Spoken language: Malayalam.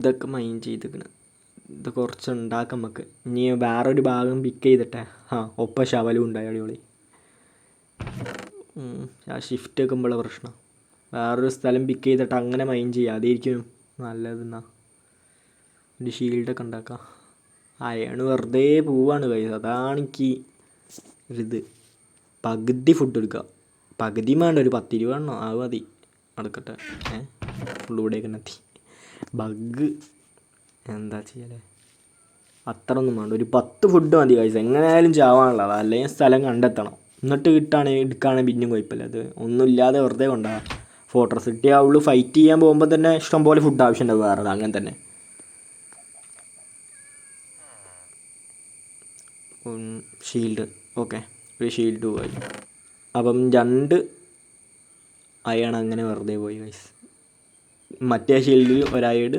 ഇതൊക്കെ മൈൻഡ് ചെയ്തിരിക്കണം. ഇത് കുറച്ച് ഉണ്ടാക്കാം നമുക്ക്. ഇനി വേറൊരു ഭാഗം പിക്ക് ചെയ്തിട്ടെ. ഒപ്പം ശവലും ഉണ്ടായി. അടിപൊളി. ആ ഷിഫ്റ്റ് വെക്കുമ്പോഴുള്ള പ്രശ്നം. വേറൊരു സ്ഥലം പിക്ക് ചെയ്തിട്ട് അങ്ങനെ മൈൻഡ് ചെയ്യുക. അതായിരിക്കും നല്ലതെന്നാ. ഒരു ഷീൽഡൊക്കെ ഉണ്ടാക്കാം. അയൺ വെറുതെ പോവാണ് കയ്യിൽ. അതാണ് എനിക്ക് ഒരിത്. പകുതി ഫുഡ് എടുക്കുക. പകുതിയും വേണ്ട, ഒരു 10-20 എണ്ണോ അത് മതി. നടക്കട്ടെ. ഫുള്ളിവിടേക്ക് എത്തി. ബഗ് എന്താ ചെയ്യലേ? അത്ര ഒന്നും വേണ്ട, ഒരു 10 ഫുഡ് മതി കൈസ്. എങ്ങനെയായാലും ചാവാനുള്ളതാണ്. അല്ലെങ്കിൽ സ്ഥലം കണ്ടെത്തണം. എന്നിട്ട് എടുക്കുകയാണെങ്കിൽ പിന്നെയും കുഴപ്പമില്ല. അത് ഒന്നുമില്ലാതെ വെറുതെ കൊണ്ടുപോകാം. ഫോർട്രസ് കിട്ടിയാൽ ഉള്ളു. ഫൈറ്റ് ചെയ്യാൻ പോകുമ്പോൾ തന്നെ ഇഷ്ടംപോലെ ഫുഡ് ആവശ്യമുണ്ടാവും. വേറെ അങ്ങനെ തന്നെ. ഷീൽഡ് ഓക്കെ, ഒരു ഷീൽഡ് പോയി. അപ്പം 2 അയൺ അങ്ങനെ വെറുതെ പോയി ഗൈസ്. മറ്റേ ഷീൽഡിൽ ഒരയഡ്